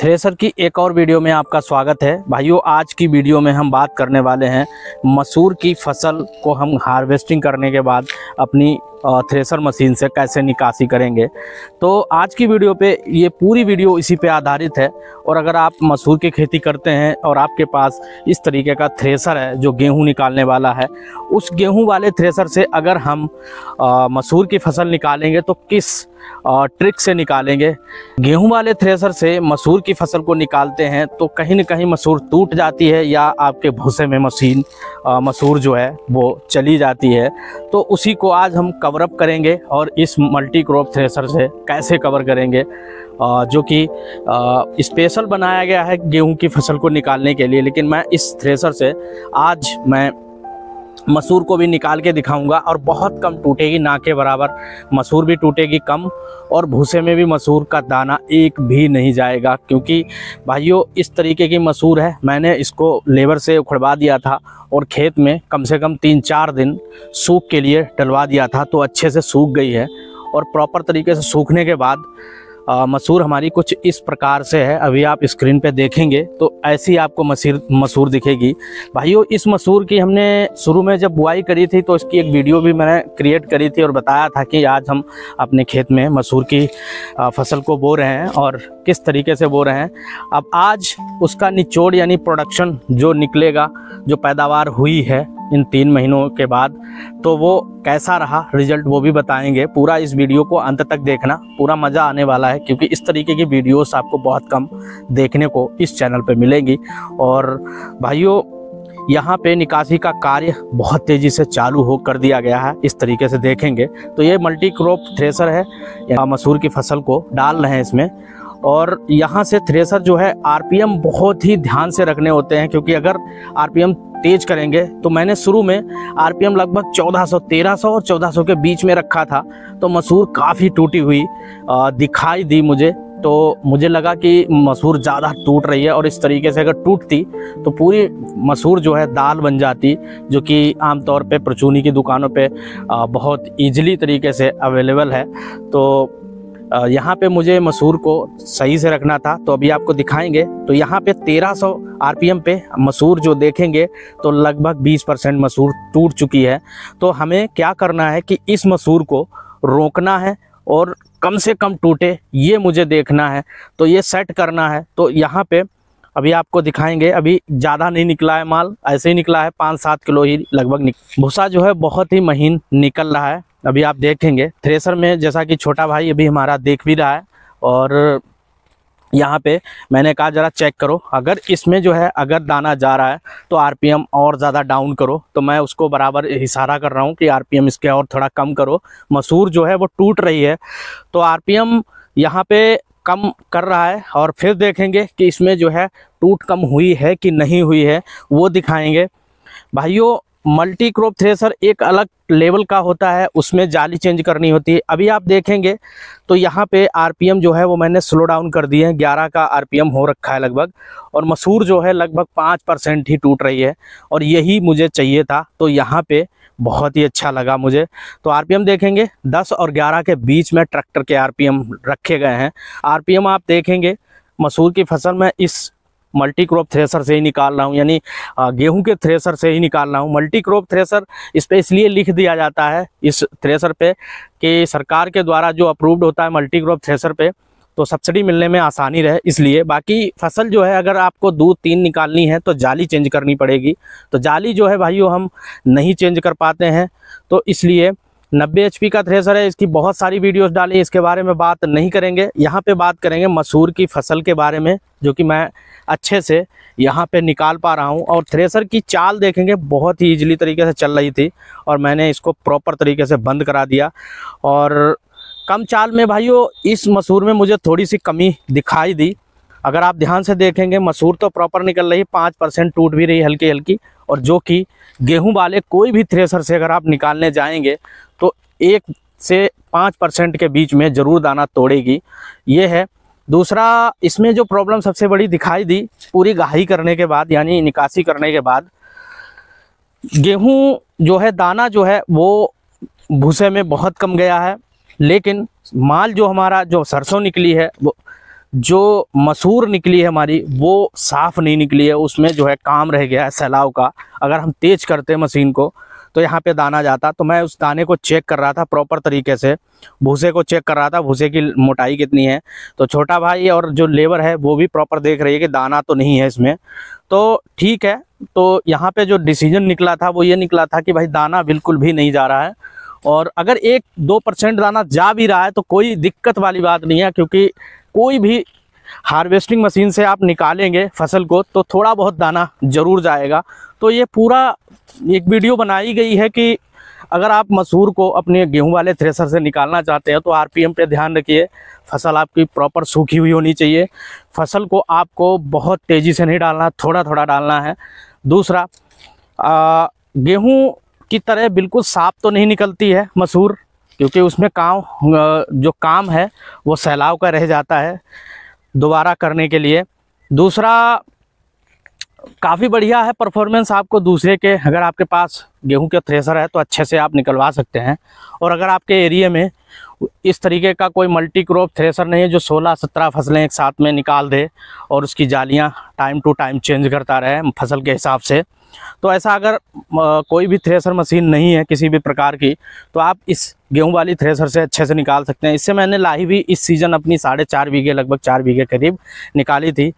Thresher की एक और वीडियो में आपका स्वागत है। भाइयों, आज की वीडियो में हम बात करने वाले हैं मसूर की फसल को हम हार्वेस्टिंग करने के बाद अपनी थ्रेसर मशीन से कैसे निकासी करेंगे। तो आज की वीडियो पे ये पूरी वीडियो इसी पे आधारित है। और अगर आप मसूर की खेती करते हैं और आपके पास इस तरीके का थ्रेसर है जो गेहूं निकालने वाला है, उस गेहूं वाले थ्रेसर से अगर हम मसूर की फसल निकालेंगे तो किस ट्रिक से निकालेंगे। गेहूं वाले थ्रेसर से मसूर की फसल को निकालते हैं तो कहीं न कहीं मसूर टूट जाती है या आपके भूसे में मसूर जो है वो चली जाती है। तो उसी को आज हम कवर अप करेंगे और इस मल्टी क्रॉप थ्रेसर से कैसे कवर करेंगे, जो कि स्पेशल बनाया गया है गेहूं की फसल को निकालने के लिए। लेकिन मैं इस थ्रेसर से आज मैं मसूर को भी निकाल के दिखाऊंगा और बहुत कम टूटेगी, ना के बराबर मसूर भी टूटेगी कम, और भूसे में भी मसूर का दाना एक भी नहीं जाएगा। क्योंकि भाइयों, इस तरीके की मसूर है, मैंने इसको लेबर से उखड़वा दिया था और खेत में कम से कम 3-4 दिन सूख के लिए डलवा दिया था, तो अच्छे से सूख गई है। और प्रॉपर तरीके से सूखने के बाद मसूर हमारी कुछ इस प्रकार से है। अभी आप स्क्रीन पे देखेंगे तो ऐसी आपको मसूर दिखेगी। भाइयों, इस मसूर की हमने शुरू में जब बुआई करी थी तो इसकी एक वीडियो भी मैंने क्रिएट करी थी और बताया था कि आज हम अपने खेत में मसूर की फसल को बो रहे हैं और किस तरीके से बो रहे हैं। अब आज उसका निचोड़ यानी प्रोडक्शन जो निकलेगा, जो पैदावार हुई है इन 3 महीनों के बाद, तो वो कैसा रहा रिजल्ट वो भी बताएंगे। पूरा इस वीडियो को अंत तक देखना, पूरा मज़ा आने वाला है, क्योंकि इस तरीके की वीडियोस आपको बहुत कम देखने को इस चैनल पे मिलेंगी। और भाइयों, यहाँ पे निकासी का कार्य बहुत तेज़ी से चालू हो कर दिया गया है। इस तरीके से देखेंगे तो ये मल्टी क्रॉप थ्रेसर है, मसूर की फसल को डाल रहे हैं इसमें। और यहाँ से थ्रेसर जो है आरपीएम बहुत ही ध्यान से रखने होते हैं, क्योंकि अगर आरपीएम तेज करेंगे तो मैंने शुरू में आरपीएम लगभग 1300 और 1400 के बीच में रखा था, तो मसूर काफ़ी टूटी हुई दिखाई दी मुझे। तो मुझे लगा कि मसूर ज़्यादा टूट रही है और इस तरीके से अगर टूटती तो पूरी मसूर जो है दाल बन जाती, जो कि आमतौर पे परचूनी की दुकानों पे बहुत ईजिली तरीके से अवेलेबल है। तो यहाँ पे मुझे मसूर को सही से रखना था, तो अभी आपको दिखाएंगे। तो यहाँ पे 1300 आरपीएम पे मसूर जो देखेंगे तो लगभग 20% मसूर टूट चुकी है। तो हमें क्या करना है कि इस मसूर को रोकना है और कम से कम टूटे, ये मुझे देखना है। तो ये सेट करना है। तो यहाँ पे अभी आपको दिखाएंगे। अभी ज़्यादा नहीं निकला है माल, ऐसे ही निकला है 5-7 किलो ही लगभग। भूसा जो है बहुत ही महीन निकल रहा है। अभी आप देखेंगे थ्रेसर में, जैसा कि छोटा भाई अभी हमारा देख भी रहा है। और यहाँ पे मैंने कहा ज़रा चेक करो, अगर इसमें जो है अगर दाना जा रहा है तो आरपीएम और ज़्यादा डाउन करो। तो मैं उसको बराबर इशारा कर रहा हूँ कि आरपीएम इसके और थोड़ा कम करो। मसूर जो है वो टूट रही है, तो आरपीएम यहाँ पे कम कर रहा है। और फिर देखेंगे कि इसमें जो है टूट कम हुई है कि नहीं हुई है, वो दिखाएंगे। भाइयों, मल्टी क्रॉप थ्रेसर एक अलग लेवल का होता है, उसमें जाली चेंज करनी होती है। अभी आप देखेंगे तो यहाँ पे आरपीएम जो है वो मैंने स्लो डाउन कर दिए हैं, 11 का आरपीएम हो रखा है लगभग। और मसूर जो है लगभग 5% ही टूट रही है, और यही मुझे चाहिए था। तो यहाँ पे बहुत ही अच्छा लगा मुझे। तो आरपीएम देखेंगे 10 और 11 के बीच में ट्रैक्टर के आरपीएम रखे गए हैं। आरपीएम आप देखेंगे मसूर की फसल में इस मल्टी क्रॉप थ्रेसर से ही निकाल रहा हूँ, यानी गेहूं के थ्रेसर से ही निकाल रहा हूँ। मल्टी क्रॉप थ्रेसर इस पे इसलिए लिख दिया जाता है इस थ्रेसर पे कि सरकार के द्वारा जो अप्रूव्ड होता है मल्टी क्रॉप थ्रेसर पे, तो सब्सिडी मिलने में आसानी रहे इसलिए। बाकी फसल जो है अगर आपको 2-3 निकालनी है तो जाली चेंज करनी पड़ेगी। तो जाली जो है भाइयों हम नहीं चेंज कर पाते हैं, तो इसलिए 90 HP का थ्रेसर है। इसकी बहुत सारी वीडियोस डाली, इसके बारे में बात नहीं करेंगे। यहाँ पे बात करेंगे मसूर की फसल के बारे में, जो कि मैं अच्छे से यहाँ पे निकाल पा रहा हूँ। और थ्रेसर की चाल देखेंगे, बहुत ही ईजिली तरीके से चल रही थी और मैंने इसको प्रॉपर तरीके से बंद करा दिया। और कम चाल में भाइयों इस मसूर में मुझे थोड़ी सी कमी दिखाई दी। अगर आप ध्यान से देखेंगे मसूर तो प्रॉपर निकल रही, 5% टूट भी रही हल्की हल्की। और जो कि गेहूं वाले कोई भी थ्रेसर से अगर आप निकालने जाएंगे तो 1 से 5% के बीच में ज़रूर दाना तोड़ेगी, ये है। दूसरा, इसमें जो प्रॉब्लम सबसे बड़ी दिखाई दी पूरी गाही करने के बाद, यानी निकासी करने के बाद, गेहूं जो है दाना जो है वो भूसे में बहुत कम गया है। लेकिन माल जो हमारा जो सरसों निकली है वो जो मसूर निकली है हमारी वो साफ़ नहीं निकली है, उसमें जो है काम रह गया है सैलाव का। अगर हम तेज़ करते मशीन को तो यहाँ पे दाना जाता। तो मैं उस दाने को चेक कर रहा था प्रॉपर तरीके से, भूसे को चेक कर रहा था, भूसे की मोटाई कितनी है। तो छोटा भाई और जो लेबर है वो भी प्रॉपर देख रही है कि दाना तो नहीं है इसमें, तो ठीक है। तो यहाँ पे जो डिसीजन निकला था वो ये निकला था कि भाई दाना बिल्कुल भी नहीं जा रहा है, और अगर 1-2% दाना जा भी रहा है तो कोई दिक्कत वाली बात नहीं है, क्योंकि कोई भी हार्वेस्टिंग मशीन से आप निकालेंगे फसल को तो थोड़ा बहुत दाना ज़रूर जाएगा। तो ये पूरा एक वीडियो बनाई गई है कि अगर आप मसूर को अपने गेहूं वाले थ्रेसर से निकालना चाहते हैं तो आरपीएम पे ध्यान रखिए। फसल आपकी प्रॉपर सूखी हुई होनी चाहिए। फसल को आपको बहुत तेज़ी से नहीं डालना, थोड़ा थोड़ा डालना है। दूसरा, गेहूं की तरह बिल्कुल साफ तो नहीं निकलती है मसूर, क्योंकि उसमें जो काम है वो सैलाव का रह जाता है दोबारा करने के लिए। दूसरा, काफ़ी बढ़िया है परफॉर्मेंस आपको दूसरे के। अगर आपके पास गेहूं के थ्रेसर है तो अच्छे से आप निकलवा सकते हैं। और अगर आपके एरिया में इस तरीके का कोई मल्टी क्रॉप थ्रेसर नहीं है जो 16-17 फसलें एक साथ में निकाल दे और उसकी जालियां टाइम टू टाइम चेंज करता रहे फसल के हिसाब से, तो ऐसा अगर कोई भी थ्रेसर मशीन नहीं है किसी भी प्रकार की, तो आप इस गेहूं वाली थ्रेसर से अच्छे से निकाल सकते हैं। इससे मैंने लाही भी इस सीज़न अपनी 4.5 बीघे, लगभग 4 बीघे करीब निकाली थी।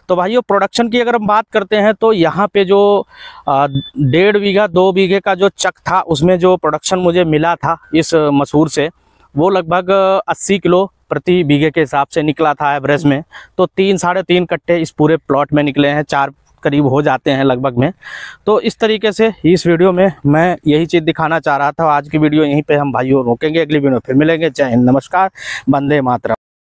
तो भाइयों, प्रोडक्शन की अगर हम बात करते हैं तो यहाँ पे जो 1.5 बीघा 2 बीघे का जो चक था उसमें जो प्रोडक्शन मुझे मिला था इस मसूर से, वो लगभग 80 किलो प्रति बीघे के हिसाब से निकला था एवरेज में। तो 3-3.5 कट्टे इस पूरे प्लॉट में निकले हैं, 4 करीब हो जाते हैं लगभग में। तो इस तरीके से इस वीडियो में मैं यही चीज़ दिखाना चाह रहा था। आज की वीडियो यहीं पे हम भाइयों रोकेंगे, अगली वीडियो फिर मिलेंगे। जय हिंद, नमस्कार, वंदे मातरम।